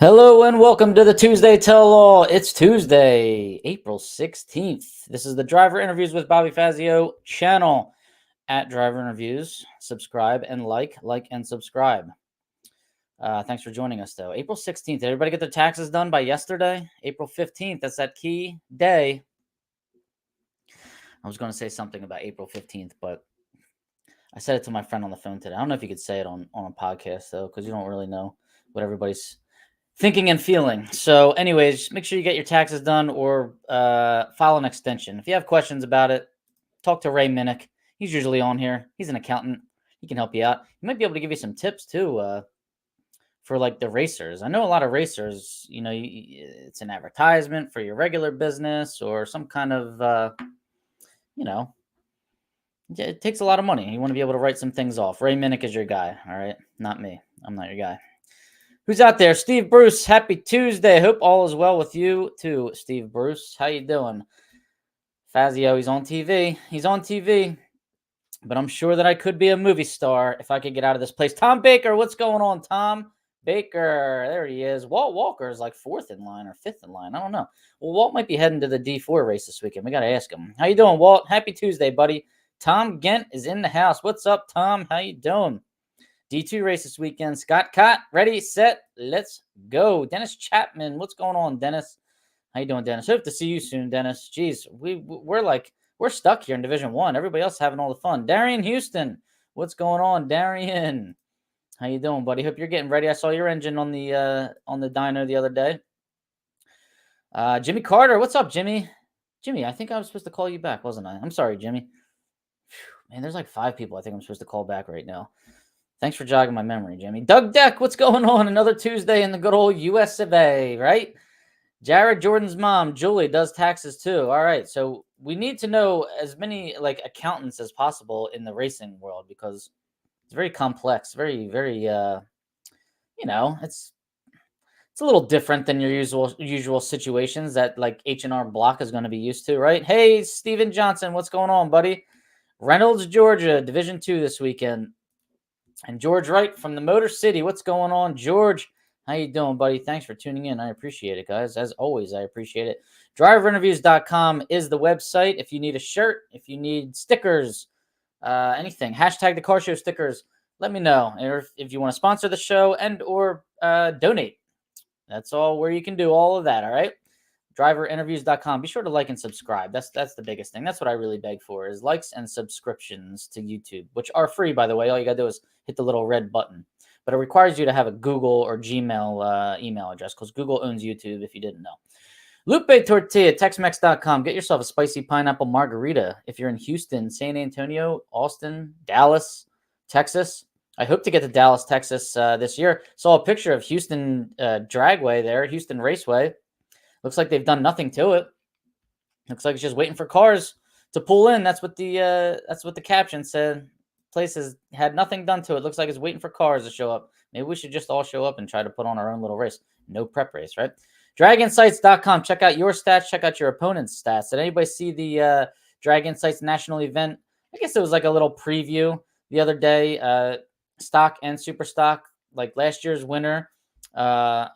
Hello and welcome to the Tuesday Tell-All. It's Tuesday, April 16th. This is the Driver Interviews with Bobby Fazio channel at Driver Interviews. Subscribe and like and subscribe. Thanks for joining us, though. April 16th. Did everybody get their taxes done by yesterday? April 15th. That's that key day. I was going to say something about April 15th, but I said it to my friend on the phone today. I don't know if you could say it on a podcast, though, because you don't really know what everybody's thinking and feeling. So anyways, make sure you get your taxes done or file an extension. If you have questions about it, talk to Ray Minnick. He's usually on here. He's an accountant. He can help you out. He might be able to give you some tips too for like the racers. I know a lot of racers, it's an advertisement for your regular business or some kind of, it takes a lot of money. You want to be able to write some things off. Ray Minnick is your guy, all right? Not me. I'm not your guy. Who's out there? Steve Bruce, happy Tuesday. Hope all is well with you too, Steve Bruce. How you doing? Fazio, he's on TV. He's on TV. But I'm sure that I could be a movie star if I could get out of this place. Tom Baker, what's going on, Tom? Baker, there he is. Walt Walker is like fourth in line or fifth in line. I don't know. Well, Walt might be heading to the D4 race this weekend. We got to ask him. How you doing, Walt? Happy Tuesday, buddy. Tom Gent is in the house. What's up, Tom? How you doing? D2 race this weekend. Scott Cott, ready, set, let's go. Dennis Chapman, what's going on, Dennis? How you doing, Dennis? Hope to see you soon, Dennis. Jeez, we're stuck here in Division 1. Everybody else having all the fun. Darian Houston, what's going on, Darian? How you doing, buddy? Hope you're getting ready. I saw your engine on the dyno the other day. Jimmy Carter, what's up, Jimmy? Jimmy, I think I was supposed to call you back, wasn't I? I'm sorry, Jimmy. Man, there's like 5 people I think I'm supposed to call back right now. Thanks for jogging my memory, Jimmy. Doug Deck, what's going on? Another Tuesday in the good old US of A, right? Jared Jordan's mom, Julie, does taxes too. All right, so we need to know as many like accountants as possible in the racing world because it's very complex, very, very, it's a little different than your usual situations that like H&R Block is going to be used to, right? Hey, Steven Johnson, what's going on, buddy? Reynolds, Georgia, Division 2 this weekend. And George Wright from the Motor City. What's going on, George? How you doing, buddy? Thanks for tuning in. I appreciate it, guys. As always, I appreciate it. Driverinterviews.com is the website. If you need a shirt, if you need stickers, anything, hashtag the car show stickers, let me know. Or if you want to sponsor the show and or donate. That's all where you can do all of that, all right? Driverinterviews.com. Be sure to like and subscribe. That's the biggest thing. That's what I really beg for is likes and subscriptions to YouTube, which are free, by the way. All you got to do is hit the little red button. But it requires you to have a Google or Gmail email address because Google owns YouTube if you didn't know. Lupe Tortilla, Texmex.com. Get yourself a spicy pineapple margarita if you're in Houston, San Antonio, Austin, Dallas, Texas. I hope to get to Dallas, Texas this year. Saw a picture of Houston Dragway there, Houston Raceway. Looks like they've done nothing to it. Looks like it's just waiting for cars to pull in. That's what the caption said. Place has had nothing done to it. Looks like it's waiting for cars to show up. Maybe we should just all show up and try to put on our own little race. No prep race, right? DragInsights.com. Check out your stats. Check out your opponent's stats. Did anybody see the Drag Insights national event? I guess it was like a little preview the other day. Stock and super stock, like last year's winner. The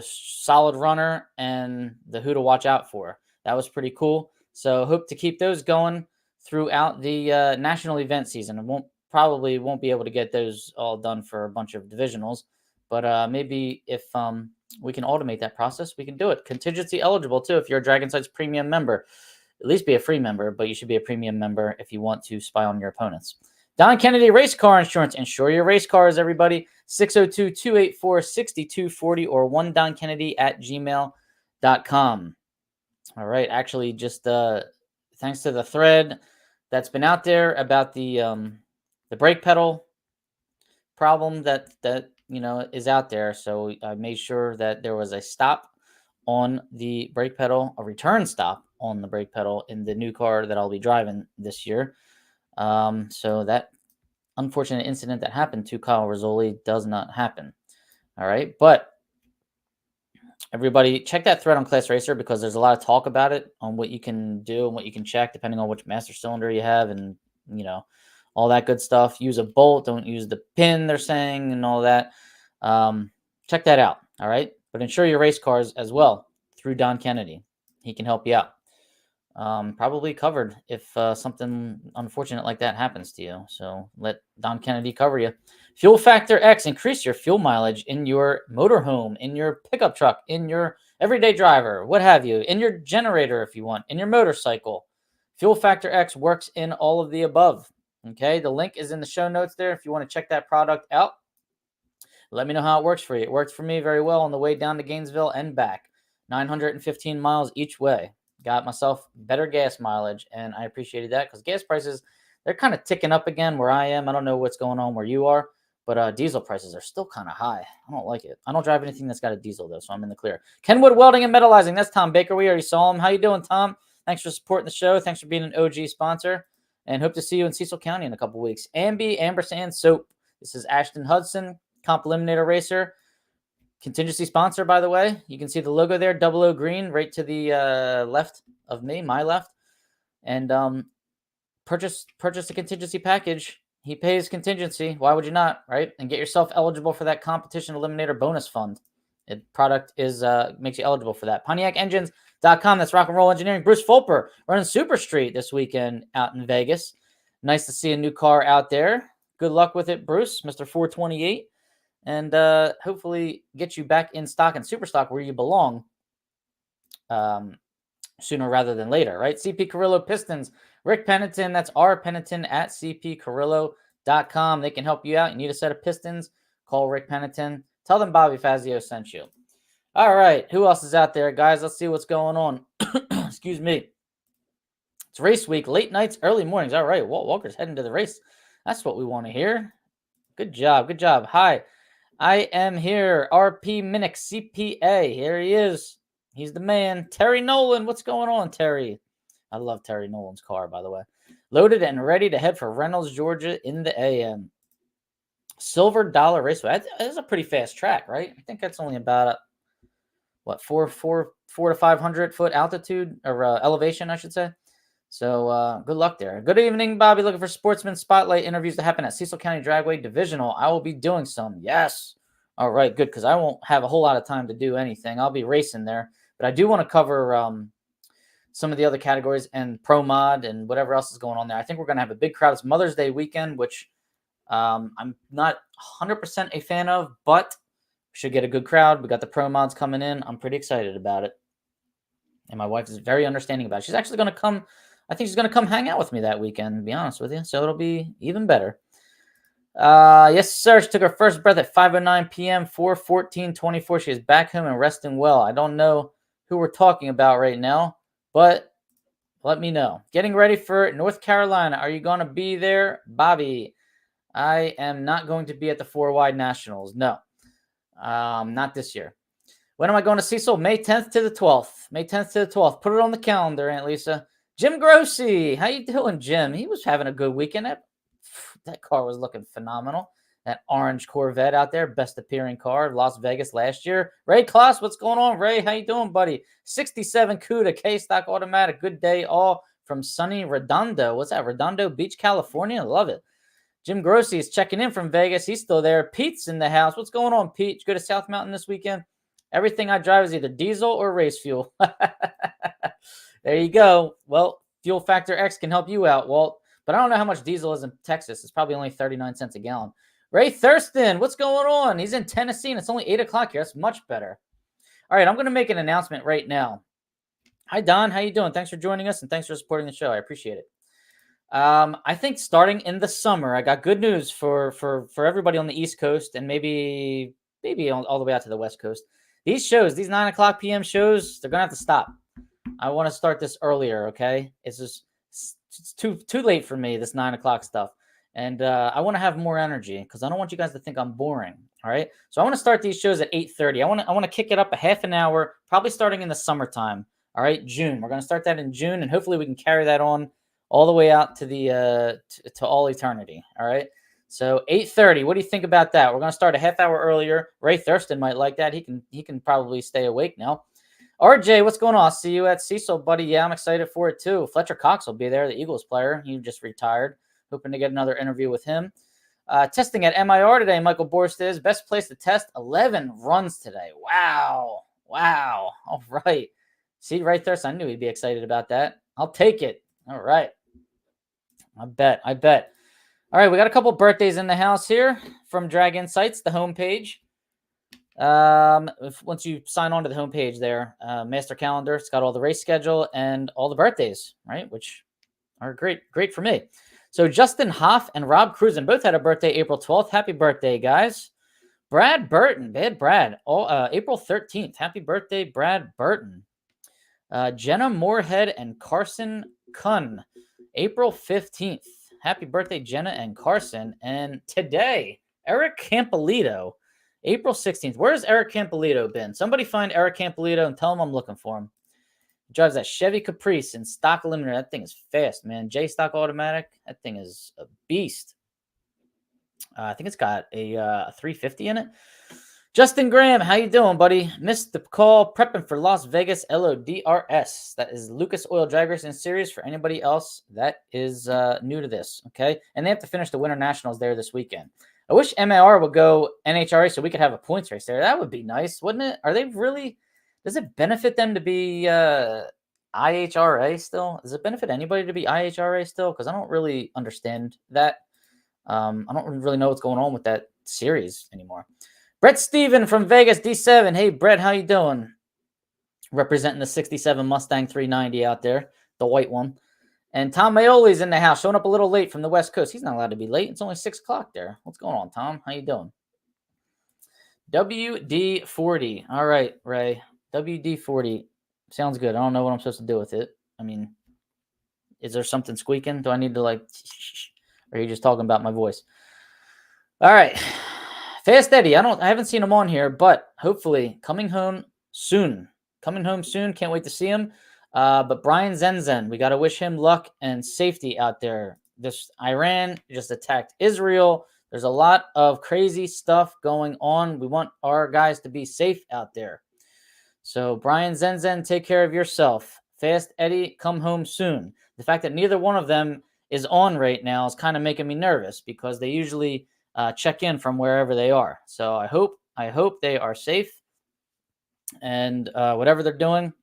solid runner and the who to watch out for. That was pretty cool. So hope to keep those going throughout the national event season. I probably won't be able to get those all done for a bunch of divisionals, but maybe if we can automate that process, we can do it. Contingency eligible too if you're a Drag Insights premium member. At least be a free member, but you should be a premium member if you want to spy on your opponents. Don Kennedy Race Car Insurance. Insure your race cars, everybody. 602-284-6240 or 1donkennedy@gmail.com. All right. Actually, just thanks to the thread that's been out there about the brake pedal problem that is out there. So I made sure that there was a stop on the brake pedal, a return stop on the brake pedal in the new car that I'll be driving this year. So that unfortunate incident that happened to Kyle Rizzoli does not happen. All right. But everybody check that thread on Class Racer because there's a lot of talk about it on what you can do and what you can check depending on which master cylinder you have and, all that good stuff. Use a bolt. Don't use the pin, they're saying, and all that. Check that out. All right. but insure your race cars as well through Don Kennedy. He can help you out. Probably covered if something unfortunate like that happens to you. So let Don Kennedy cover you. Fuel Factor X, increase your fuel mileage in your motorhome, in your pickup truck, in your everyday driver, what have you, in your generator if you want, in your motorcycle. Fuel Factor X works in all of the above. Okay, the link is in the show notes there if you want to check that product out. Let me know how it works for you. It worked for me very well on the way down to Gainesville and back. 915 miles each way. Got myself better gas mileage, and I appreciated that because gas prices, they're kind of ticking up again where I am. I don't know what's going on where you are, but diesel prices are still kind of high. I don't like it. I don't drive anything that's got a diesel, though, so I'm in the clear. Kenwood Welding and Metallizing. That's Tom Baker. We already saw him. How you doing, Tom? Thanks for supporting the show. Thanks for being an OG sponsor, and hope to see you in Cecil County in a couple weeks. Ambi Ampersand Soap. This is Ashton Hudson, Comp Eliminator Racer. Contingency sponsor, by the way. You can see the logo there, 00 green, right to the left of me, my left. And purchase a contingency package. He pays contingency. Why would you not, right? And get yourself eligible for that competition eliminator bonus fund. The product is makes you eligible for that. PontiacEngines.com. That's Rock and Roll Engineering. Bruce Fulper running Super Street this weekend out in Vegas. Nice to see a new car out there. Good luck with it, Bruce, Mr. 428. And hopefully get you back in stock and super stock where you belong sooner rather than later, right? CP Carrillo Pistons, Rick Pennington, that's R Pennington at cpcarrillo.com. They can help you out. You need a set of pistons, call Rick Pennington. Tell them Bobby Fazio sent you. All right, who else is out there, guys? Let's see what's going on. Excuse me. It's race week, late nights, early mornings. All right, Walt Walker's heading to the race. That's what we want to hear. Good job, good job. Hi. I am here. RP Minnick, CPA. Here he is. He's the man. Terry Nolan. What's going on, Terry? I love Terry Nolan's car, by the way. Loaded and ready to head for Reynolds, Georgia in the AM. Silver Dollar Raceway. That's a pretty fast track, right? I think that's only about, 400 to 500 foot altitude or elevation, I should say. So good luck there. Good evening, Bobby. Looking for Sportsman Spotlight interviews to happen at Cecil County Dragway Divisional. I will be doing some. Yes. All right, good, because I won't have a whole lot of time to do anything. I'll be racing there. But I do want to cover some of the other categories and Pro Mod and whatever else is going on there. I think we're going to have a big crowd. It's Mother's Day weekend, which I'm not 100% a fan of, but we should get a good crowd. We got the Pro Mods coming in. I'm pretty excited about it. And my wife is very understanding about it. She's actually going to come. I think she's going to come hang out with me that weekend, to be honest with you. So it'll be even better. Yes, sir. She took her first breath at 5:09 p.m., 4/14/24. She is back home and resting well. I don't know who we're talking about right now, but let me know. Getting ready for North Carolina. Are you going to be there, Bobby? I am not going to be at the 4 Wide Nationals. No, not this year. When am I going to Cecil? May 10th to the 12th. May 10th to the 12th. Put it on the calendar, Aunt Lisa. Jim Grossi. How you doing, Jim? He was having a good weekend. That car was looking phenomenal. That orange Corvette out there, best appearing car of Las Vegas last year. Ray Kloss, what's going on, Ray? How you doing, buddy? 67 CUDA K-Stock Automatic. Good day all from sunny Redondo. What's that? Redondo Beach, California? Love it. Jim Grossi is checking in from Vegas. He's still there. Pete's in the house. What's going on, Pete? Did you go to South Mountain this weekend? Everything I drive is either diesel or race fuel. There you go. Well, Fuel Factor X can help you out, Walt. But I don't know how much diesel is in Texas. It's probably only 39 cents a gallon. Ray Thurston, what's going on? He's in Tennessee, and it's only 8 o'clock here. That's much better. All right, I'm going to make an announcement right now. Hi, Don. How you doing? Thanks for joining us, and thanks for supporting the show. I appreciate it. I think starting in the summer, I got good news for everybody on the East Coast and maybe all the way out to the West Coast. These shows, these 9 o'clock p.m. shows, they're going to have to stop. I want to start this earlier, okay? It's too late for me, this 9 o'clock stuff. And I want to have more energy because I don't want you guys to think I'm boring, all right? So I want to start these shows at 8:30. I want to kick it up a half an hour, probably starting in the summertime, all right? June. We're going to start that in June, and hopefully we can carry that on all the way out to the to all eternity, all right? So 8:30, what do you think about that? We're going to start a half hour earlier. Ray Thurston might like that. He can probably stay awake now. RJ, what's going on? I'll see you at Cecil, buddy. Yeah, I'm excited for it too. Fletcher Cox will be there, the Eagles player. He just retired. Hoping to get another interview with him. Testing at MIR today, Michael Borst is. Best place to test, 11 runs today. Wow. Wow. All right. See right there, so I knew he'd be excited about that. I'll take it. All right. I bet. All right, we got a couple birthdays in the house here from Drag Insights, the homepage. Once you sign on to the homepage there, master calendar, it's got all the race schedule and all the birthdays, right? Which are great for me. So Justin Hoff and Rob Cruzen both had a birthday April 12th. Happy birthday, guys. Brad Burton, bad Brad, April 13th. Happy birthday, Brad Burton. Jenna Moorhead and Carson Kunn, April 15th. Happy birthday, Jenna and Carson. And today, Eric Campolito, April 16th. Where's Eric Campolito been? Somebody find Eric Campolito and tell him I'm looking for him. He drives that Chevy Caprice in stock Eliminator. That thing is fast, man. J stock automatic. That thing is a beast. I think it's got a 350 in it. Justin Graham, how you doing, buddy? Missed the call. Prepping for Las Vegas LODRS. That is Lucas Oil Drag Racing Series for anybody else that is new to this, okay? And they have to finish the Winter Nationals there this weekend. I wish MAR would go NHRA so we could have a points race there. That would be nice, wouldn't it? Are they really – does it benefit them to be IHRA still? Does it benefit anybody to be IHRA still? Because I don't really understand that. I don't really know what's going on with that series anymore. Brett Steven from Vegas D7. Hey, Brett, how you doing? Representing the 67 Mustang 390 out there, the white one. And Tom Maioli's in the house, showing up a little late from the West Coast. He's not allowed to be late. It's only 6 o'clock there. What's going on, Tom? How you doing? WD40. All right, Ray. WD40. Sounds good. I don't know what I'm supposed to do with it. I mean, is there something squeaking? Do I need to like, or are you just talking about my voice? All right. Fast Eddie, I haven't seen him on here, but hopefully coming home soon. Can't wait to see him. But Brian Zenzen, we got to wish him luck and safety out there. This Iran just attacked Israel. There's a lot of crazy stuff going on. We want our guys to be safe out there. So Brian Zenzen, take care of yourself. Fast Eddie, come home soon. The fact that neither one of them is on right now is kind of making me nervous because they usually check in from wherever they are. So I hope they are safe, and whatever they're doing,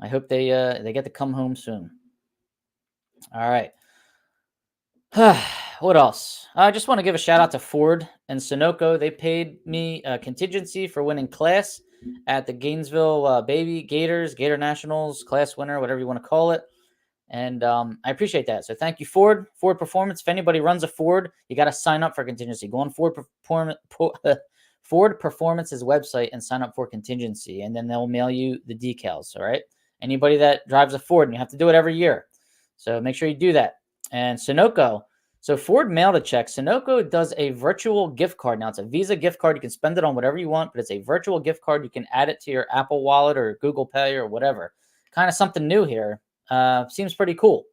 I hope they get to come home soon. All right. What else? I just want to give a shout out to Ford and Sunoco. They paid me a contingency for winning class at the Gainesville Baby Gators, Gator Nationals, class winner, whatever you want to call it. And I appreciate that. So thank you, Ford Performance. If anybody runs a Ford, you got to sign up for contingency. Go on Ford Performance's website and sign up for contingency, and then they'll mail you the decals. All right. Anybody that drives a Ford, and you have to do it every year. So make sure you do that. And Sunoco. So Ford mailed a check. Sunoco does a virtual gift card. Now it's a Visa gift card. You can spend it on whatever you want, but it's a virtual gift card. You can add it to your Apple Wallet or Google Pay or whatever. Kind of something new here. Seems pretty cool.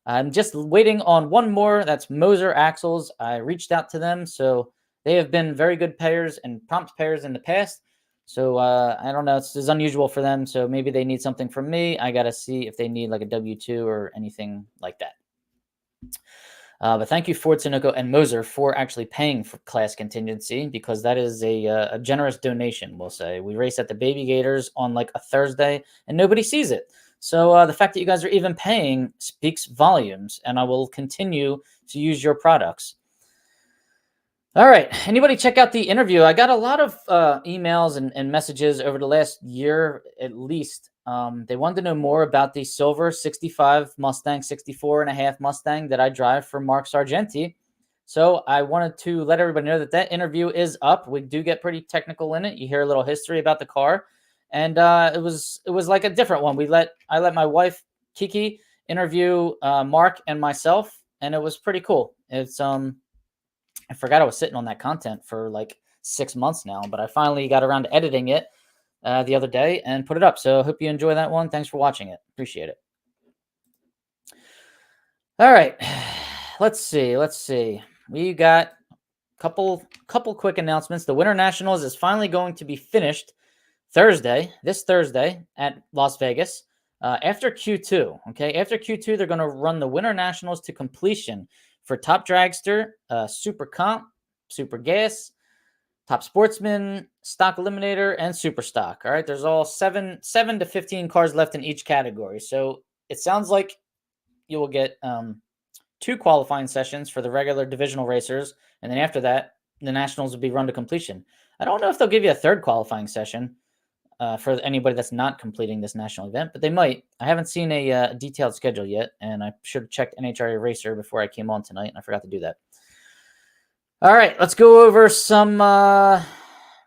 I'm just waiting on one more. That's Moser Axles. I reached out to them, so they have been very good payers and prompt payers in the past. So I don't know. It's unusual for them, so maybe they need something from me. I got to see if they need like a W-2 or anything like that. But thank you, Ford, Sunoco, and Moser for actually paying for class contingency, because that is a generous donation, we'll say. We race at the Baby Gators on like a Thursday, and nobody sees it. So the fact that you guys are even paying speaks volumes, and I will continue to use your products. All right. Anybody check out the interview? I got a lot of emails and messages over the last year, at least. They wanted to know more about the silver 65 Mustang, 64.5 Mustang that I drive for Mark Sargenti. So I wanted to let everybody know that that interview is up. We do get pretty technical in it. You hear a little history about the car. And it was like a different one. I let my wife Kiki interview Mark and myself, and it was pretty cool. It's I forgot I was sitting on that content for like 6 months now, but I finally got around to editing it the other day and put it up. So I hope you enjoy that one. Thanks for watching it. Appreciate it. All right, let's see. We got a couple quick announcements. The Winter Nationals is finally going to be finished this Thursday at Las Vegas after Q2. Okay, after Q2, they're going to run the Winter Nationals to completion for Top Dragster, Super Comp, Super Gas, Top Sportsman, Stock Eliminator, and Super Stock. All right, there's all 7 to 15 cars left in each category. So it sounds like you will get 2 qualifying sessions for the regular divisional racers, and then after that, the nationals will be run to completion. I don't know if they'll give you a 3rd qualifying session for anybody that's not completing this national event, but they might. I haven't seen a detailed schedule yet, and I should have checked NHRA Racer before I came on tonight, and I forgot to do that. All right, let's go over some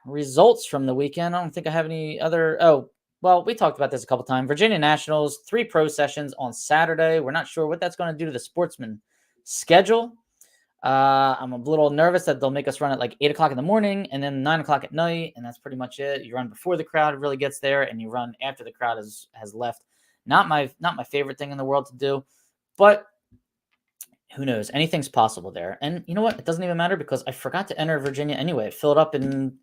results from the weekend. I don't think I have any other. Oh, well, we talked about this a couple times. Virginia Nationals, 3 pro sessions on Saturday. We're not sure what that's going to do to the sportsman schedule. I'm a little nervous that they'll make us run at like 8 o'clock in the morning and then 9 o'clock at night, and that's pretty much it. You run before the crowd really gets there, and you run after the crowd has left. Not my favorite thing in the world to do, but who knows? Anything's possible there. And you know what? It doesn't even matter because I forgot to enter Virginia anyway. It filled up in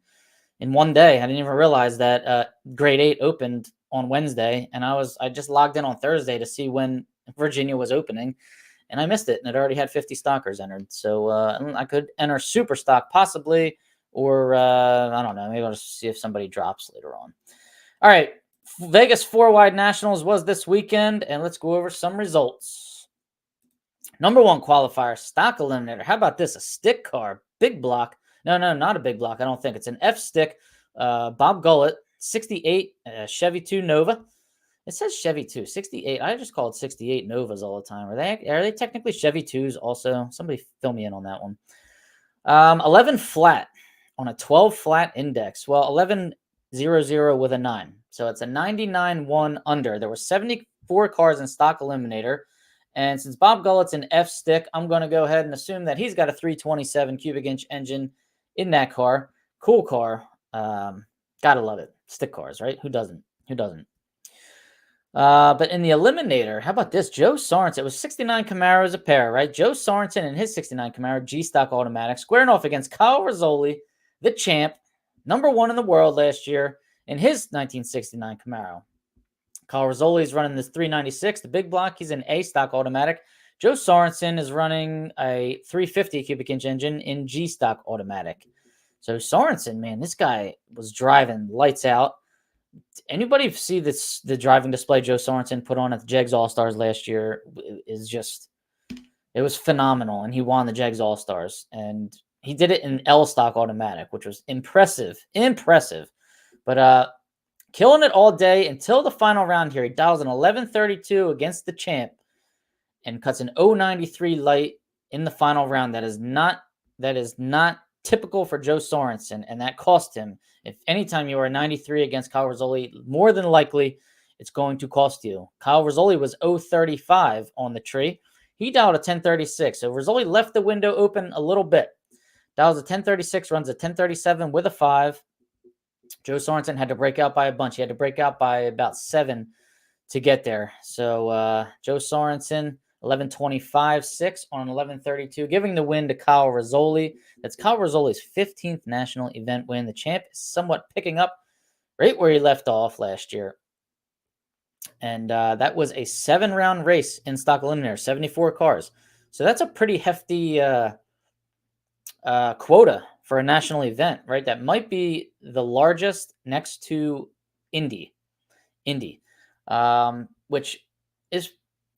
one day. I didn't even realize that grade 8 opened on Wednesday, and I just logged in on Thursday to see when Virginia was opening, and I missed it, and it already had 50 stockers entered. So I could enter super stock possibly, or I don't know. Maybe I'll just see if somebody drops later on. All right. Vegas 4-wide Nationals was this weekend, and let's go over some results. Number 1 qualifier, Stock Eliminator. How about this? A stick car, big block. No, not a big block. I don't think. It's an F stick. Bob Gullett, 68 Chevy 2 Nova. It says Chevy 2, 68. I just call it 68 Novas all the time. Are they technically Chevy 2s also? Somebody fill me in on that one. 11 flat on a 12 flat index. Well, 11.00 with a 9. So it's a 99.1 under. There were 74 cars in Stock Eliminator. And since Bob Gullett's an F stick, I'm going to go ahead and assume that he's got a 327 cubic inch engine in that car. Cool car. Gotta love it. Stick cars, right? Who doesn't? But in the Eliminator, how about this? Joe Sorensen. It was 69 Camaros a pair, right? Joe Sorensen and his 69 Camaro G-Stock automatic squaring off against Kyle Rizzoli, the champ, number 1 in the world last year, in his 1969 Camaro. Kyle Rizzoli is running this 396, the big block. He's an A-Stock automatic. Joe Sorensen is running a 350 cubic inch engine in G-Stock automatic. So Sorensen, man, this guy was driving lights out. Anybody see the driving display Joe Sorensen put on at the Jegs All-Stars last year is just, it was phenomenal. And he won the Jegs All-Stars. And he did it in L-Stock automatic, which was impressive. But killing it all day until the final round here. He dials an 11.32 against the champ and cuts an 0.93 light in the final round. That is not typical for Joe Sorensen, and that cost him. If anytime you are 93 against Kyle Rizzoli, more than likely it's going to cost you. Kyle Rizzoli was 0.35 on the tree. He dialed a 10.36, so Rizzoli left the window open a little bit. Dials a 10.36, runs a 10.37 with a 5. Joe Sorensen had to break out by a bunch. He had to break out by about 7 to get there. So Joe Sorensen, 11.25.6 on 11.32, giving the win to Kyle Rizzoli. That's Kyle Rizzoli's 15th national event win. The champ is somewhat picking up right where he left off last year. And that was a 7-round race in Stock Eliminator, 74 cars. So that's a pretty hefty quota for a national event, right? That might be the largest next to Indy, which is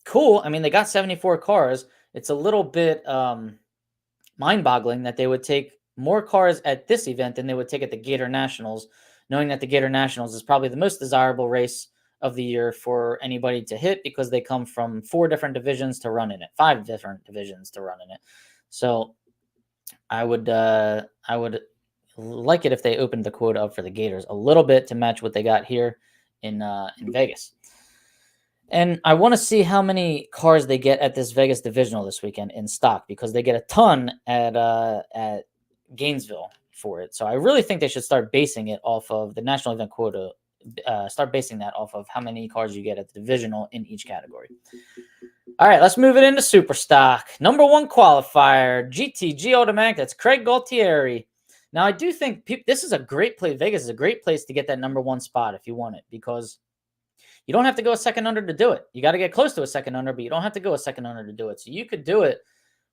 cool. I mean, they got 74 cars. It's a little bit mind-boggling that they would take more cars at this event than they would take at the Gator Nationals, knowing that the Gator Nationals is probably the most desirable race of the year for anybody to hit because they come from 4 different divisions to run in it, 5 different divisions to run in it. So I would like it if they opened the quota up for the Gators a little bit to match what they got here in Vegas. And I want to see how many cars they get at this Vegas Divisional this weekend in stock, because they get a ton at Gainesville for it. So I really think they should start basing it off of the national event quota. Start basing that off of how many cars you get at the Divisional in each category. All right, let's move it into super stock. Number 1 qualifier, GTG automatic. That's Craig Galtieri. Now, I do think this is a great place. Vegas is a great place to get that number 1 spot if you want it, because you don't have to go a second under to do it. You got to get close to a second under, but you don't have to go a second under to do it. So you could do it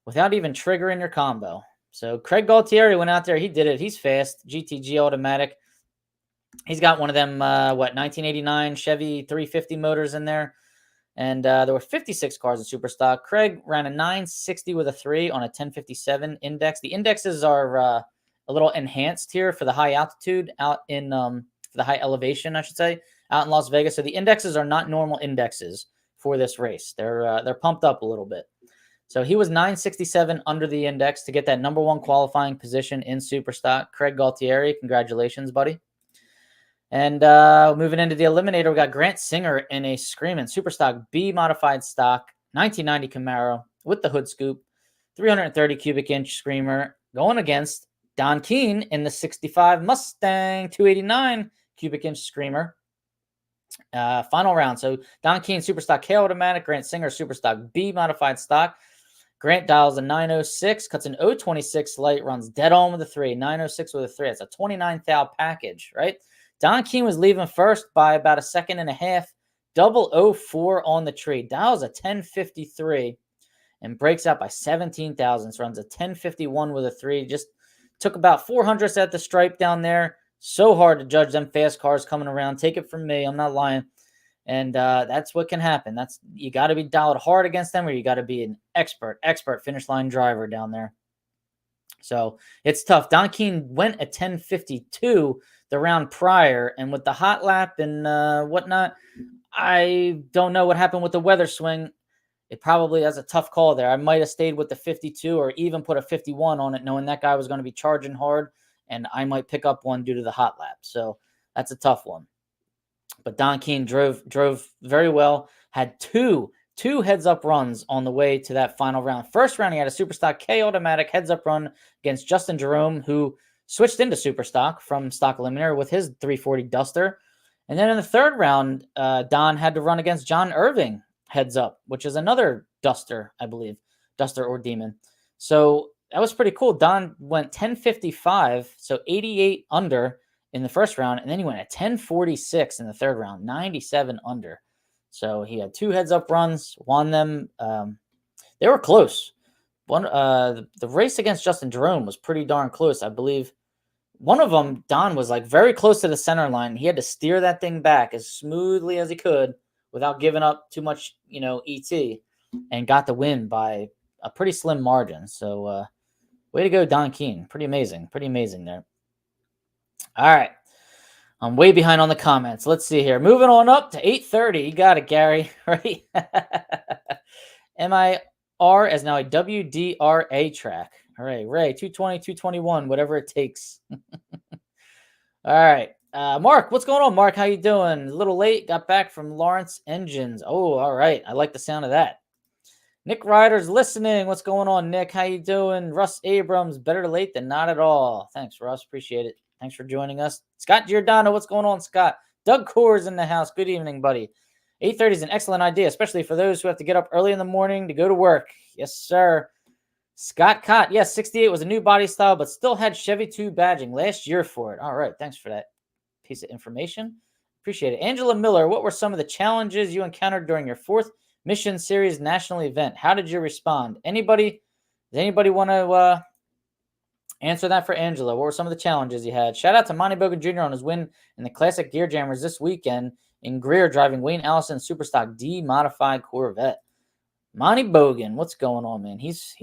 without even triggering your combo. So Craig Galtieri went out there. He did it. He's fast. GTG automatic. He's got one of them, 1989 Chevy 350 motors in there. And there were 56 cars in Superstock. Craig ran a 960 with a 3 on a 1057 index. The indexes are a little enhanced here for the high altitude out in for the high elevation, I should say, out in Las Vegas. So the indexes are not normal indexes for this race. They're pumped up a little bit. So he was 967 under the index to get that number 1 qualifying position in Superstock. Craig Galtieri, congratulations, buddy. And moving into the Eliminator, we got Grant Singer in a Screamin' Superstock B modified stock 1990 Camaro with the hood scoop, 330 cubic inch Screamer, going against Don Keene in the 65 Mustang 289 cubic inch Screamer. Final round. So Don Keene Superstock K automatic, Grant Singer Superstock B modified stock. Grant dials a 906, cuts an 026 light, runs dead on with a 3, 906 with a 3. It's a 29 thou package, right? Don Keene was leaving first by about a second and a half. 004 on the tree. Dials a 1053 and breaks out by 17 thousandths. Runs a 1051 with a 3. Just took about 400ths at the stripe down there. So hard to judge them fast cars coming around. Take it from me. I'm not lying. And that's what can happen. You got to be dialed hard against them, or you got to be an expert finish line driver down there. So it's tough. Don Keene went a 1052 the round prior, and with the hot lap and whatnot, I don't know what happened with the weather swing. It probably has a tough call there. I might have stayed with the 52 or even put a 51 on it, knowing that guy was going to be charging hard, and I might pick up one due to the hot lap. So that's a tough one. But Don Keene drove very well, had two heads-up runs on the way to that final round. First round, he had a Superstock K automatic heads-up run against Justin Jerome, who switched into Superstock from Stock Eliminator with his 340 Duster. And then in the third round, Don had to run against John Irving heads-up, which is another Duster, I believe, Duster or Demon. So that was pretty cool. Don went 1055, so 88 under in the first round, and then he went at 1046 in the third round, 97 under. So he had 2 heads-up runs, won them. They were close. The race against Justin Jerome was pretty darn close. I believe one of them, Don, was like very close to the center line. He had to steer that thing back as smoothly as he could without giving up too much, ET, and got the win by a pretty slim margin. So way to go, Don Keene. Pretty amazing there. All right. I'm way behind on the comments. Let's see here. Moving on up to 8:30. You got it, Gary. Right? MIR is now a WDRA track. All right, Ray, 220, 221, whatever it takes. All right. Mark, what's going on, Mark? How you doing? A little late. Got back from Lawrence Engines. Oh, all right. I like the sound of that. Nick Ryder's listening. What's going on, Nick? How you doing? Russ Abrams, better late than not at all. Thanks, Russ. Appreciate it. Thanks for joining us. Scott Giordano, what's going on, Scott? Doug Coors in the house. Good evening, buddy. 8:30 is an excellent idea, especially for those who have to get up early in the morning to go to work. Yes, sir. Scott Cott. Yes, 68 was a new body style, but still had Chevy 2 badging last year for it. All right. Thanks for that piece of information. Appreciate it. Angela Miller, what were some of the challenges you encountered during your 4th Mission Series national event? How did you respond? Does anybody want to answer that for Angela? What were some of the challenges you had? Shout out to Monty Bogan Jr. on his win in the Classic Gear Jammers this weekend in Greer, driving Wayne Allison Superstock D modified Corvette. Monty Bogan, what's going on, man? He's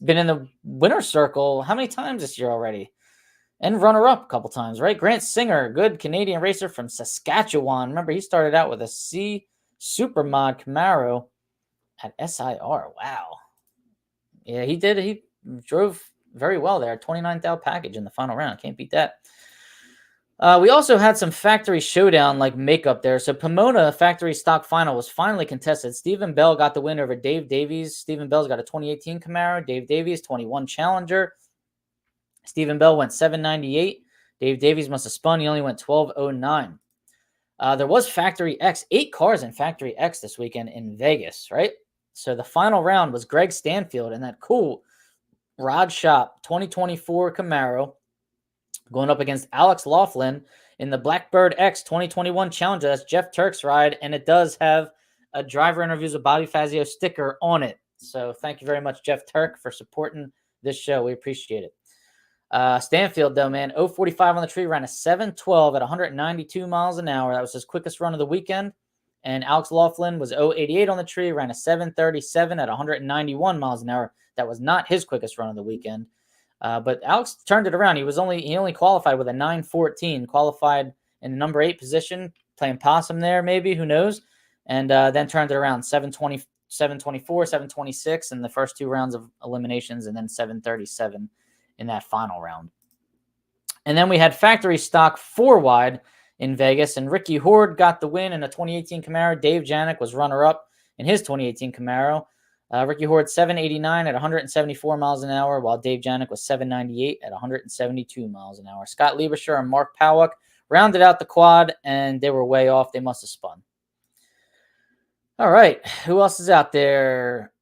been in the winner's circle how many times this year already? And runner-up a couple times, right? Grant Singer, good Canadian racer from Saskatchewan. Remember, he started out with a C Supermod Camaro at SIR. Wow. Yeah, he did. He drove very well there. 29,000 package in the final round. Can't beat that. We also had some factory showdown like makeup there. So Pomona factory stock final was finally contested. Stephen Bell got the win over Dave Davies. Stephen Bell's got a 2018 Camaro. Dave Davies, 21 Challenger. Stephen Bell went 798. Dave Davies must have spun. He only went 1209. There was Factory X. 8 cars in Factory X this weekend in Vegas, right? So the final round was Greg Stanfield in that cool Rod Shop 2024 Camaro going up against Alex Laughlin in the Blackbird X 2021 Challenger. That's Jeff Turk's ride, and it does have a driver interviews with Bobby Fazio sticker on it. So thank you very much, Jeff Turk, for supporting this show. We appreciate it. Stanfield, though, man, 0.45 on the tree, ran a 7.12 at 192 miles an hour. That was his quickest run of the weekend. And Alex Laughlin was 0.88 on the tree, ran a 7.37 at 191 miles an hour. That was not his quickest run of the weekend. But Alex turned it around. He only qualified with a 9.14, qualified in the number 8 position, playing possum there, maybe, who knows? And then turned it around, 7.20, 7.24, 7.26 in the first 2 rounds of eliminations, and then 7.37 in that final round. And then we had factory stock 4 wide in Vegas, and Ricky Horde got the win in a 2018 Camaro. Dave Janik was runner-up in his 2018 Camaro. Ricky Horde 789 at 174 miles an hour, while Dave Janik was 798 at 172 miles an hour. Scott Liebescher and Mark Powick rounded out the quad, and they were way off. They must have spun. All right, who else is out there?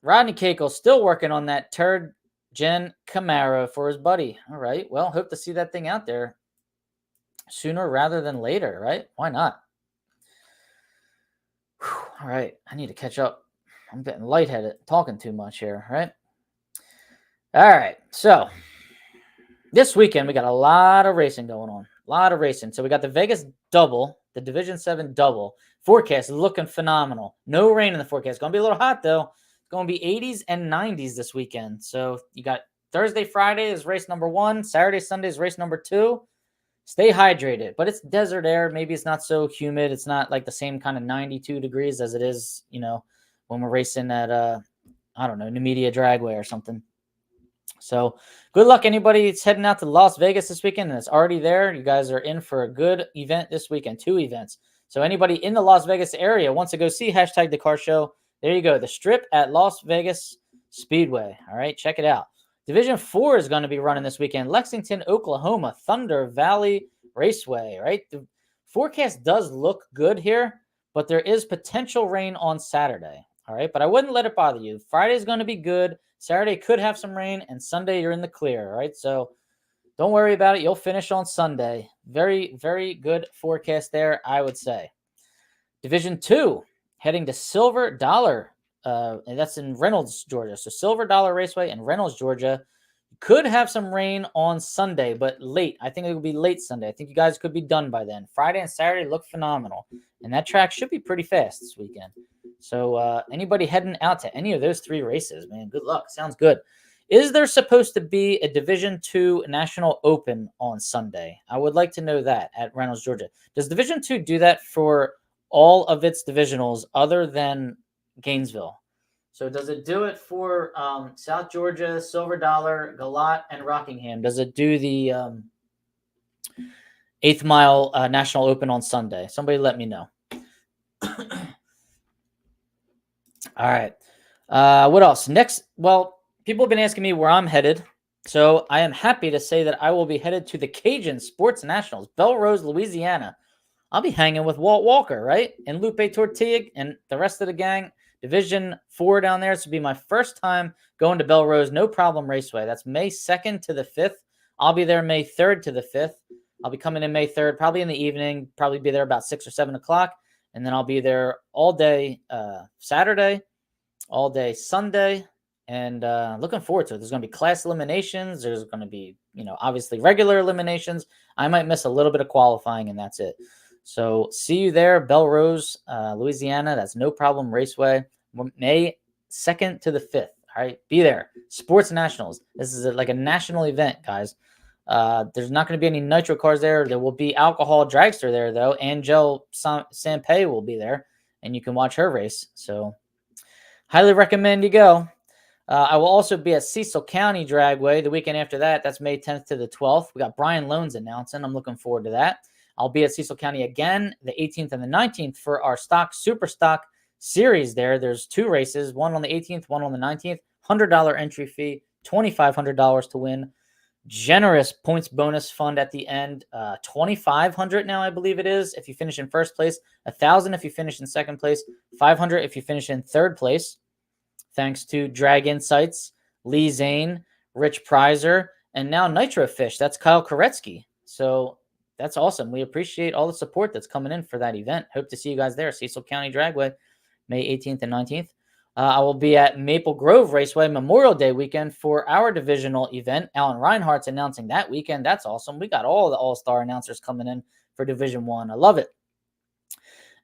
Rodney Cakel still working on that third gen Camaro for his buddy. All right, well, hope to see that thing out there sooner rather than later, right? Why not? Whew, all right, I need to catch up. I'm getting lightheaded, talking too much here, right? All right, so this weekend we got a lot of racing going on. A lot of racing. So we got the Vegas double, the Division 7 double. Forecast is looking phenomenal. No rain in the forecast. It's going to be a little hot, though. It's going to be 80s and 90s this weekend. So you got Thursday, Friday is race number 1. Saturday, Sunday is race number 2. Stay hydrated. But it's desert air. Maybe it's not so humid. It's not like the same kind of 92 degrees as it is, when we're racing at, I don't know, New Media Dragway or something. So good luck, anybody that's heading out to Las Vegas this weekend and it's already there. You guys are in for a good event this weekend, 2 events. So anybody in the Las Vegas area wants to go see hashtag the car show, there you go. The strip at Las Vegas Speedway. All right, check it out. Division 4 is going to be running this weekend. Lexington, Oklahoma, Thunder Valley Raceway, right? The forecast does look good here, but there is potential rain on Saturday. All right, but I wouldn't let it bother you. Friday's going to be good. Saturday could have some rain, and Sunday you're in the clear, all right? So don't worry about it. You'll finish on Sunday. Very, very good forecast there, I would say. Division 2, heading to Silver Dollar, and that's in Reynolds, Georgia. So Silver Dollar Raceway in Reynolds, Georgia. Could have some rain on Sunday, but late. I think it will be late Sunday. I think you guys could be done by then. Friday and Saturday look phenomenal, and that track should be pretty fast this weekend. So anybody heading out to any of those 3 races, man, good luck. Sounds good. Is there supposed to be a Division 2 National Open on Sunday? I would like to know that at Reynolds, Georgia. Does Division 2 do that for all of its divisionals other than Gainesville? So does it do it for South Georgia, Silver Dollar, Galat, and Rockingham? Does it do the 8th Mile National Open on Sunday? Somebody let me know. All right. What else? Next, well, people have been asking me where I'm headed. So I am happy to say that I will be headed to the Cajun Sports Nationals, Belrose, Louisiana. I'll be hanging with Walt Walker, right? And Lupe Tortilla and the rest of the gang. Division 4 down there. This will be my first time going to Belrose No Problem Raceway. That's May 2nd to the 5th. I'll be there May 3rd to the 5th. I'll be coming in May 3rd, probably in the evening, probably be there about 6 or 7 o'clock. And then I'll be there all day Saturday, all day Sunday, and looking forward to it. There's going to be class eliminations. There's going to be, obviously regular eliminations. I might miss a little bit of qualifying, and that's it. So see you there, Belrose, Louisiana. That's No Problem Raceway, May 2nd to the 5th. All right, be there. Sports Nationals. This is like a national event, guys. There's not going to be any nitro cars there. There will be alcohol dragster there, though. Angel Sampay will be there, and you can watch her race. So highly recommend you go. I will also be at Cecil County Dragway the weekend after that. That's May 10th to the 12th. We got Brian Loans announcing. I'm looking forward to that. I'll be at Cecil County again the 18th and the 19th for our Super Stock series there. There's 2 races, one on the 18th, one on the 19th. $100 entry fee, $2,500 to win. Generous points bonus fund at the end. $2,500 now, I believe it is, if you finish in first place. $1,000 if you finish in second place. $500 if you finish in third place. Thanks to Drag Insights, Lee Zane, Rich Prizer, and now Nitro Fish. That's Kyle Koretsky. So that's awesome. We appreciate all the support that's coming in for that event. Hope to see you guys there. Cecil County Dragway, May 18th and 19th. I will be at Maple Grove Raceway Memorial Day weekend for our divisional event. Alan Reinhardt's announcing that weekend. That's awesome. We got all the all-star announcers coming in for Division 1. I love it.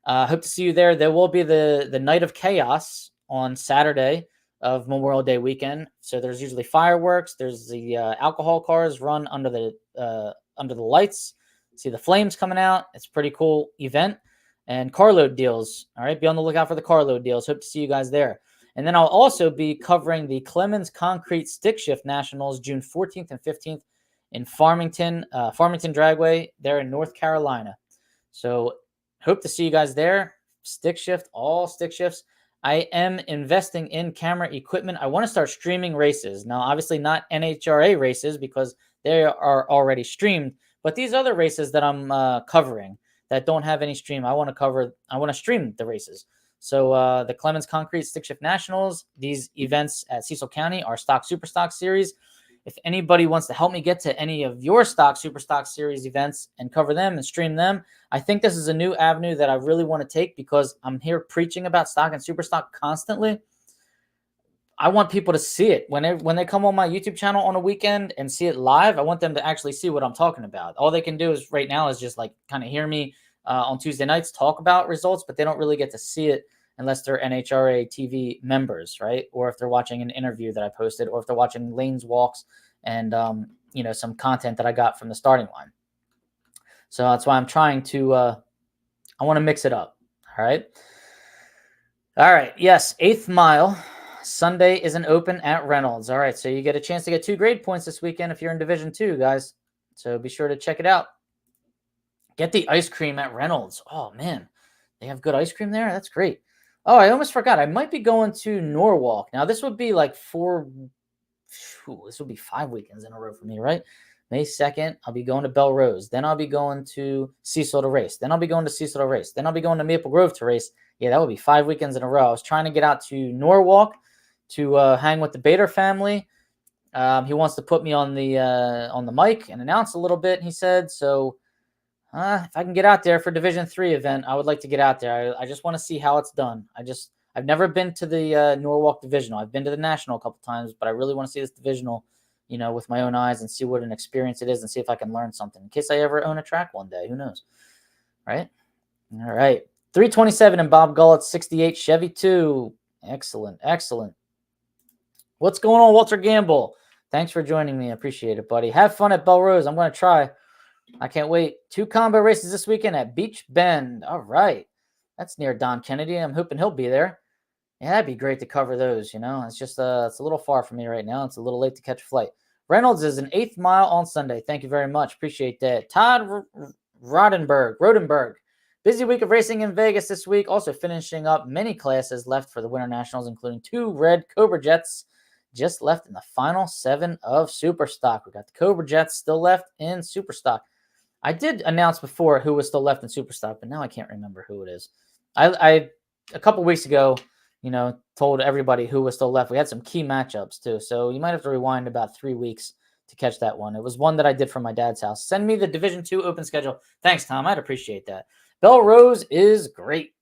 Hope to see you there. There will be the Night of Chaos on Saturday of Memorial Day weekend. So there's usually fireworks. There's the alcohol cars run under the lights. See the flames coming out. It's a pretty cool event. And carload deals. All right, be on the lookout for the carload deals. Hope to see you guys there. And then I'll also be covering the Clemens Concrete Stick Shift Nationals June 14th and 15th in Farmington Dragway there in North Carolina. So hope to see you guys there. Stick shift, all stick shifts. I am investing in camera equipment. I want to start streaming races. Now, obviously not NHRA races because they are already streamed, but these other races that I'm covering that don't have any stream, I want to stream the races. So the Clemens Concrete Stick Shift Nationals, these events at Cecil County are Stock Super Stock Series. If anybody wants to help me get to any of your Stock Super Stock Series events and cover them and stream them, I think this is a new avenue that I really want to take because I'm here preaching about stock and super stock constantly. I want people to see it. When they come on my YouTube channel on a weekend and see it live, I want them to actually see what I'm talking about. All they can do is right now is just like kind of hear me on Tuesday nights talk about results, but they don't really get to see it unless they're NHRA TV members, right? Or if they're watching an interview that I posted, or if they're watching lanes walks and some content that I got from the starting line. So that's why I'm trying to I want to mix it up. All right. Yes, 8th mile. Sunday is an open at Reynolds. All right. So you get a chance to get 2 grade points this weekend if you're in Division 2, guys. So be sure to check it out. Get the ice cream at Reynolds. Oh, man. They have good ice cream there? That's great. Oh, I almost forgot. I might be going to Norwalk. Now, this would be like 5 weekends in a row for me, right? May 2nd, I'll be going to Belrose. Then I'll be going to Cecil to race. Then I'll be going to Cecil to race. Then I'll be going to Maple Grove to race. Yeah, that would be 5 weekends in a row. I was trying to get out to Norwalk to hang with the Bader family. He wants to put me on the mic and announce a little bit, he said. So if I can get out there for Division 3 event, I would like to get out there. I just want to see how it's done. I've never been to the Norwalk Divisional. I've been to the National a couple times, but I really want to see this Divisional, with my own eyes and see what an experience it is and see if I can learn something in case I ever own a track one day. Who knows? Right? All right. 327 in Bob Gullett's 68 Chevy 2. Excellent. What's going on, Walter Gamble? Thanks for joining me. I appreciate it, buddy. Have fun at Belrose. I'm going to try. I can't wait. 2 combo races this weekend at Beach Bend. All right. That's near Don Kennedy. I'm hoping he'll be there. Yeah, that'd be great to cover those, It's just it's a little far for me right now. It's a little late to catch a flight. Reynolds is an 8th mile on Sunday. Thank you very much. Appreciate that. Todd Rodenberg. Busy week of racing in Vegas this week. Also finishing up many classes left for the Winter Nationals, including 2 red Cobra Jets just left in the final 7 of Superstock. We got the Cobra Jets still left in Superstock. I did announce before who was still left in Superstock, but now I can't remember who it is. I a couple weeks ago, told everybody who was still left. We had some key matchups too, so you might have to rewind about 3 weeks to catch that one. It was one that I did from my dad's house. Send me the Division 2 open schedule. Thanks, Tom. I'd appreciate that. Belrose is great.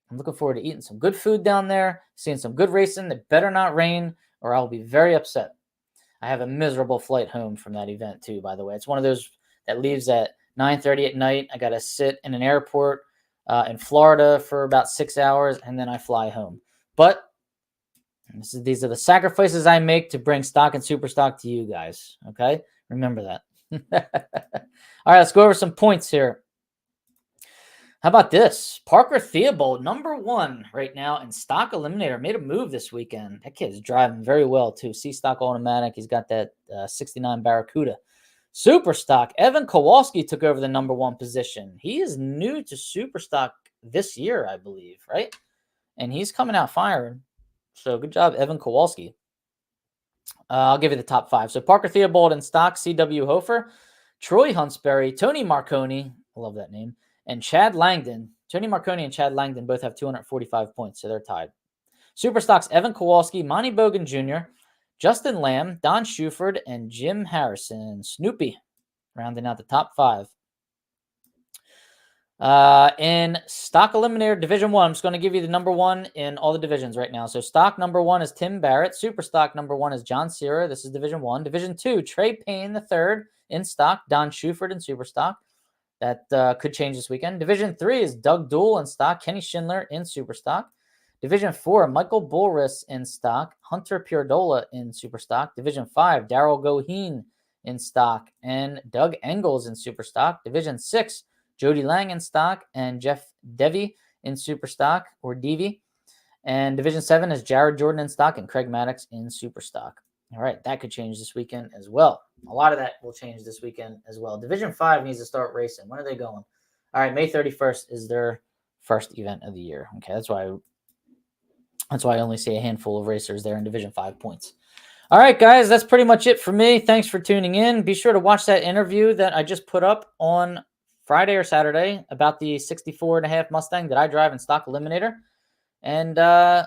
I'm looking forward to eating some good food down there, seeing some good racing. It better not rain or I'll be very upset. I have a miserable flight home from that event too, by the way. It's one of those that leaves at 9:30 at night. I got to sit in an airport in Florida for about 6 hours, and then I fly home. But these are the sacrifices I make to bring stock and super stock to you guys. Okay? Remember that. All right, let's go over some points here. How about this? Parker Theobald, number 1 right now in Stock Eliminator. Made a move this weekend. That kid's driving very well, too. C-Stock automatic. He's got that 69 Barracuda. Super Stock. Evan Kowalski took over the number 1 position. He is new to Super Stock this year, I believe, right? And he's coming out firing. So good job, Evan Kowalski. I'll give you the top 5. So Parker Theobald in Stock, C.W. Hofer, Troy Huntsberry, Tony Marconi, I love that name, and Chad Langdon. Tony Marconi and Chad Langdon both have 245 points, so they're tied. Super Stock's Evan Kowalski, Monty Bogan Jr., Justin Lamb, Don Shuford, and Jim Harrison. Snoopy rounding out the top 5. In stock eliminator division 1, I'm just going to give you the number 1 in all the divisions right now. So stock number 1 is Tim Barrett. Super stock number 1 is John Cera. This is division 1. Division 2, Trey Payne III in stock. Don Schuford in super stock. That could change this weekend. Division 3 is Doug Duell in stock. Kenny Schindler in super stock. Division 4, Michael Bullris in stock. Hunter Pierdola in super stock. Division 5, Daryl Goheen in stock. And Doug Engels in super stock. Division 6, Jody Lang in stock and Jeff Devy in super stock or DV. And Division 7 is Jared Jordan in stock and Craig Maddox in super stock. All right, that could change this weekend as well. A lot of that will change this weekend as well. Division 5 needs to start racing. When are they going? All right, May 31st is their first event of the year. Okay, that's why I only see a handful of racers there in Division 5 points. All right, guys, that's pretty much it for me. Thanks for tuning in. Be sure to watch that interview that I just put up on Friday or Saturday about the 64.5 Mustang that I drive in stock eliminator. And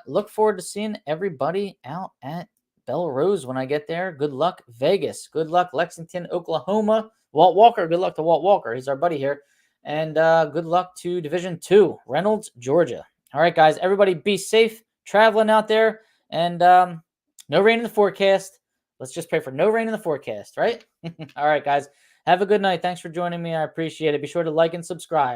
look forward to seeing everybody out at Bella Rose when I get there. Good luck, Vegas. Good luck, Lexington, Oklahoma. Walt Walker. Good luck to Walt Walker. He's our buddy here. And good luck to Division 2, Reynolds, Georgia. All right, guys, everybody be safe traveling out there. And no rain in the forecast. Let's just pray for no rain in the forecast, right? All right, guys. Have a good night. Thanks for joining me. I appreciate it. Be sure to like and subscribe.